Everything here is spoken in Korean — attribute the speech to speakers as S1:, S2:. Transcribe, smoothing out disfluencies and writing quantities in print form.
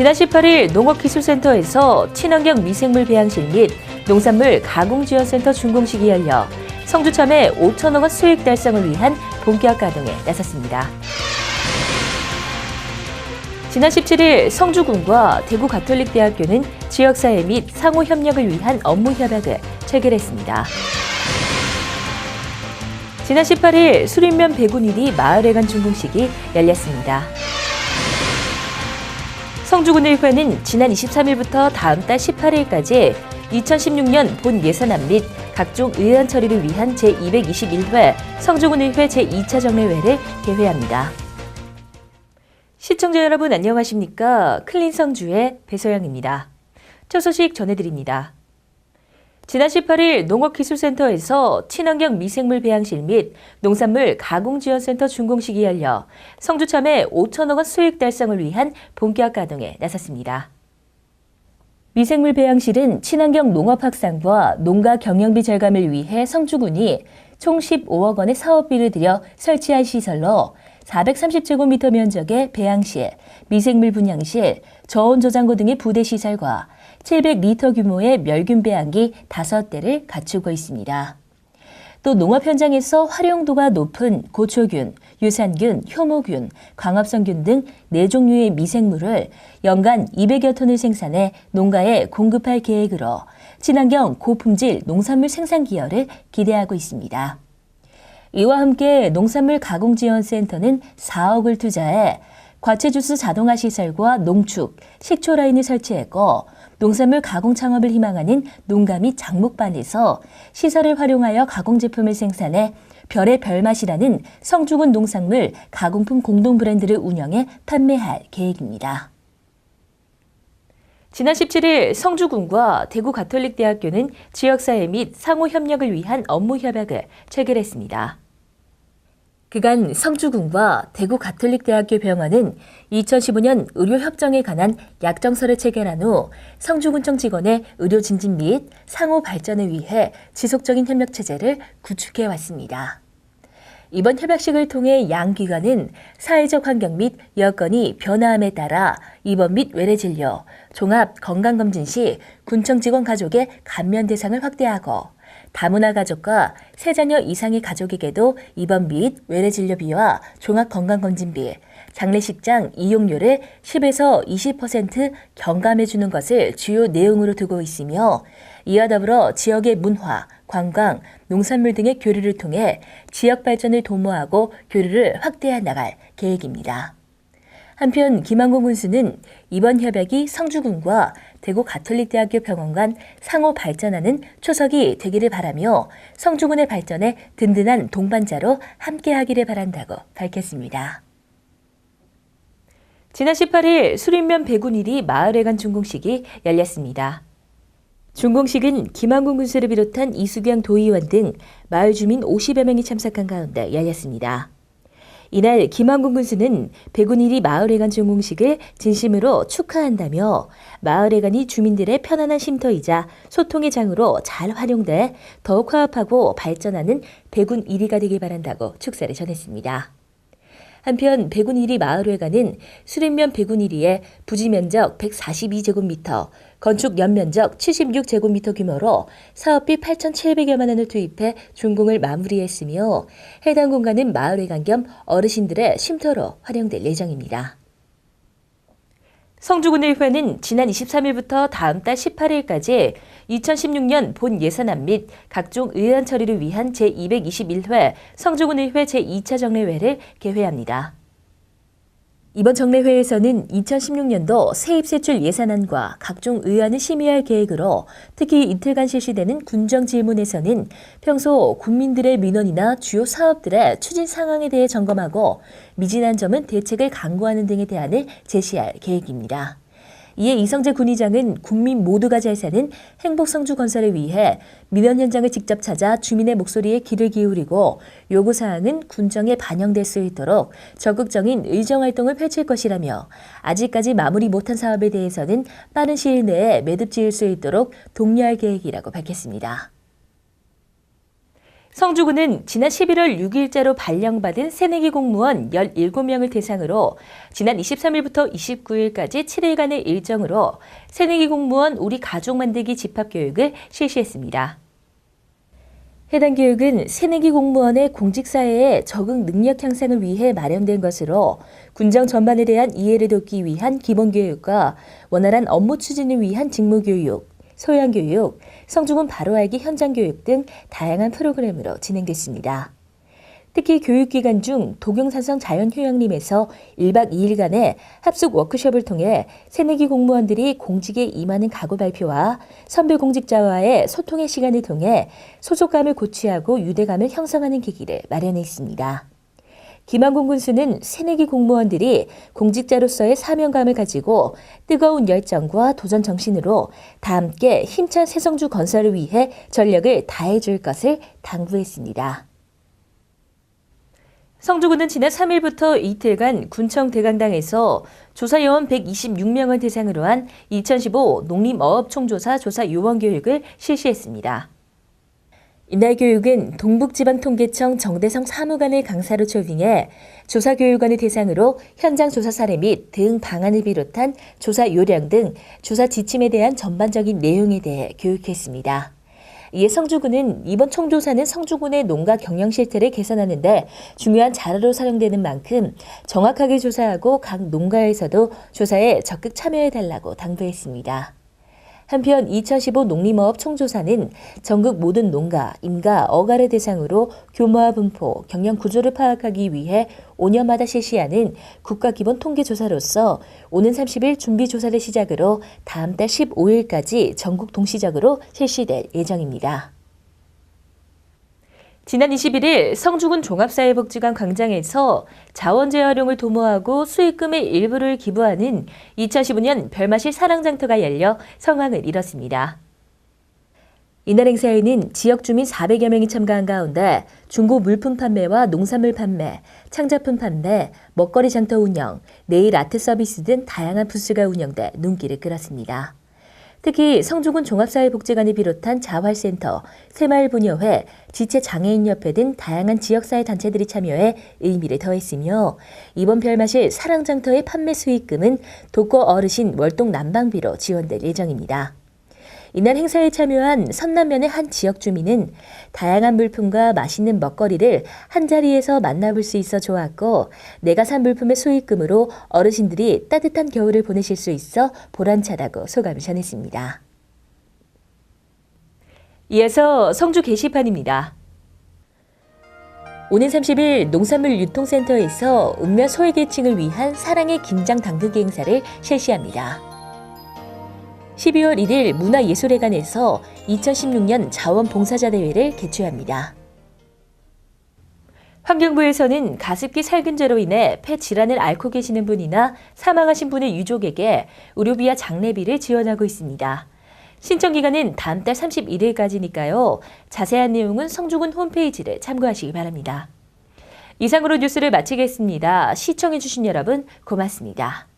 S1: 지난 18일 농업기술센터에서 친환경 미생물 배양실 및 농산물 가공지원센터 준공식이 열려 성주참의 5천억 원 수익 달성을 위한 본격 가동에 나섰습니다. 지난 17일 성주군과 대구가톨릭대학교는 지역사회 및 상호 협력을 위한 업무 협약을 체결했습니다. 지난 18일 수림면 배군일이 마을회관 준공식이 열렸습니다. 성주군의회는 지난 23일부터 다음 달 18일까지 2016년 본 예산안 및 각종 의안 처리를 위한 제221회 성주군의회 제2차 정례회를 개회합니다. 시청자 여러분 안녕하십니까? 클린 성주의 배소영입니다. 첫 소식 전해드립니다. 지난 18일 농업기술센터에서 친환경 미생물 배양실 및 농산물 가공지원센터 준공식이 열려 성주참의 5천억 원 수익 달성을 위한 본격 가동에 나섰습니다. 미생물 배양실은 친환경 농업 확산과 농가 경영비 절감을 위해 성주군이 총 15억 원의 사업비를 들여 설치한 시설로 430제곱미터 면적의 배양실, 미생물 분양실, 저온 저장고 등의 부대 시설과 700리터 규모의 멸균 배양기 5대를 갖추고 있습니다. 또 농업 현장에서 활용도가 높은 고초균, 유산균, 효모균, 광합성균 등 4종류의 미생물을 연간 200여 톤을 생산해 농가에 공급할 계획으로 친환경 고품질 농산물 생산 기여를 기대하고 있습니다. 이와 함께 농산물 가공지원센터는 4억을 투자해 과채주스 자동화 시설과 농축, 식초 라인을 설치했고 농산물 가공 창업을 희망하는 농가 및 장목반에서 시설을 활용하여 가공 제품을 생산해 별의 별맛이라는 성주군 농산물 가공품 공동 브랜드를 운영해 판매할 계획입니다. 지난 17일 성주군과 대구가톨릭대학교는 지역사회 및 상호 협력을 위한 업무 협약을 체결했습니다. 그간 성주군과 대구가톨릭대학교 병원은 2015년 의료협정에 관한 약정서를 체결한 후 성주군청 직원의 의료 증진 및 상호 발전을 위해 지속적인 협력체제를 구축해 왔습니다. 이번 협약식을 통해 양 기관은 사회적 환경 및 여건이 변화함에 따라 입원 및 외래 진료, 종합 건강검진 시 군청 직원 가족의 감면 대상을 확대하고 다문화 가족과 3자녀 이상의 가족에게도 입원 및 외래 진료비와 종합 건강검진비, 장례식장 이용료를 10에서 20% 경감해 주는 것을 주요 내용으로 두고 있으며 이와 더불어 지역의 문화, 관광, 농산물 등의 교류를 통해 지역 발전을 도모하고 교류를 확대해 나갈 계획입니다. 한편 김한공 군수는 이번 협약이 성주군과 대구가톨릭대학교 병원 간 상호 발전하는 초석이 되기를 바라며 성주군의 발전에 든든한 동반자로 함께하기를 바란다고 밝혔습니다. 지난 18일 수림면 배군일이 마을회관 준공식이 열렸습니다. 준공식은 김한공 군수를 비롯한 이수경 도의원 등 마을 주민 50여 명이 참석한 가운데 열렸습니다. 이날 김한공 군수는 배군일이 마을회관 준공식을 진심으로 축하한다며 마을회관이 주민들의 편안한 쉼터이자 소통의 장으로 잘 활용돼 더욱 화합하고 발전하는 배군일이가 되길 바란다고 축사를 전했습니다. 한편 배군일이 마을회관은 수림면 배군일이의 부지 면적 142제곱미터, 건축 연면적 76제곱미터 규모로 사업비 8,700여만 원을 투입해 준공을 마무리했으며 해당 공간은 마을회관 겸 어르신들의 쉼터로 활용될 예정입니다. 성주군의회는 지난 23일부터 다음 달 18일까지 2016년 본 예산안 및 각종 의안 처리를 위한 제221회 성주군의회 제2차 정례회를 개회합니다. 이번 정례회에서는 2016년도 세입세출 예산안과 각종 의안을 심의할 계획으로 특히 이틀간 실시되는 군정질문에서는 평소 국민들의 민원이나 주요 사업들의 추진 상황에 대해 점검하고 미진한 점은 대책을 강구하는 등의 대안을 제시할 계획입니다. 이에 이성재 군의장은 국민 모두가 잘 사는 행복성주 건설을 위해 민원 현장을 직접 찾아 주민의 목소리에 귀를 기울이고 요구사항은 군정에 반영될 수 있도록 적극적인 의정활동을 펼칠 것이라며 아직까지 마무리 못한 사업에 대해서는 빠른 시일 내에 매듭 지을 수 있도록 독려할 계획이라고 밝혔습니다. 성주군은 지난 11월 6일자로 발령받은 새내기 공무원 17명을 대상으로 지난 23일부터 29일까지 7일간의 일정으로 새내기 공무원 우리 가족 만들기 집합교육을 실시했습니다. 해당 교육은 새내기 공무원의 공직사회에 적응 능력 향상을 위해 마련된 것으로 군정 전반에 대한 이해를 돕기 위한 기본교육과 원활한 업무 추진을 위한 직무교육, 소양교육, 성주군 바로알기 현장교육 등 다양한 프로그램으로 진행됐습니다. 특히 교육기간 중 도경산성 자연휴양림에서 1박 2일간의 합숙 워크숍을 통해 새내기 공무원들이 공직에 임하는 각오 발표와 선배 공직자와의 소통의 시간을 통해 소속감을 고취하고 유대감을 형성하는 계기를 마련했습니다. 김한곤 군수는 새내기 공무원들이 공직자로서의 사명감을 가지고 뜨거운 열정과 도전 정신으로 다 함께 힘찬 새성주 건설을 위해 전력을 다해줄 것을 당부했습니다. 성주군은 지난 3일부터 이틀간 군청 대강당에서 조사요원 126명을 대상으로 한 2015 농림어업 총조사 조사 요원 교육을 실시했습니다. 이날 교육은 동북지방통계청 정대성 사무관을 강사로 초빙해 조사교육원을 대상으로 현장 조사 사례 및 대응 방안을 비롯한 조사 요령 등 조사 지침에 대한 전반적인 내용에 대해 교육했습니다. 이에 성주군은 이번 총조사는 성주군의 농가 경영 실태를 개선하는 데 중요한 자료로 사용되는 만큼 정확하게 조사하고 각 농가에서도 조사에 적극 참여해달라고 당부했습니다. 한편 2015 농림어업 총조사는 전국 모든 농가, 임가, 어가를 대상으로 규모와 분포, 경영 구조를 파악하기 위해 5년마다 실시하는 국가기본통계조사로서 오는 30일 준비조사를 시작으로 다음 달 15일까지 전국 동시적으로 실시될 예정입니다. 지난 21일 성주군 종합사회복지관 광장에서 자원재 활용을 도모하고 수익금의 일부를 기부하는 2015년 별마실 사랑장터가 열려 성황을 이뤘습니다. 이날 행사에는 지역 주민 400여 명이 참가한 가운데 중고 물품 판매와 농산물 판매, 창작품 판매, 먹거리 장터 운영, 네일 아트 서비스 등 다양한 부스가 운영돼 눈길을 끌었습니다. 특히 성주군 종합사회복지관을 비롯한 자활센터, 새마을부녀회, 지체장애인협회 등 다양한 지역사회 단체들이 참여해 의미를 더했으며 이번 별마실 사랑장터의 판매 수익금은 독거 어르신 월동 난방비로 지원될 예정입니다. 이날 행사에 참여한 선남면의 한 지역 주민은 다양한 물품과 맛있는 먹거리를 한자리에서 만나볼 수 있어 좋았고 내가 산 물품의 수익금으로 어르신들이 따뜻한 겨울을 보내실 수 있어 보람차다고 소감을 전했습니다. 이어서 성주 게시판입니다. 오는 30일 농산물 유통센터에서 읍면 소외계층을 위한 사랑의 김장 당근기 행사를 실시합니다. 12월 1일 문화예술회관에서 2016년 자원봉사자대회를 개최합니다. 환경부에서는 가습기 살균제로 인해 폐 질환을 앓고 계시는 분이나 사망하신 분의 유족에게 의료비와 장례비를 지원하고 있습니다. 신청 기간은 다음 달 31일까지니까요. 자세한 내용은 성주군 홈페이지를 참고하시기 바랍니다. 이상으로 뉴스를 마치겠습니다. 시청해주신 여러분 고맙습니다.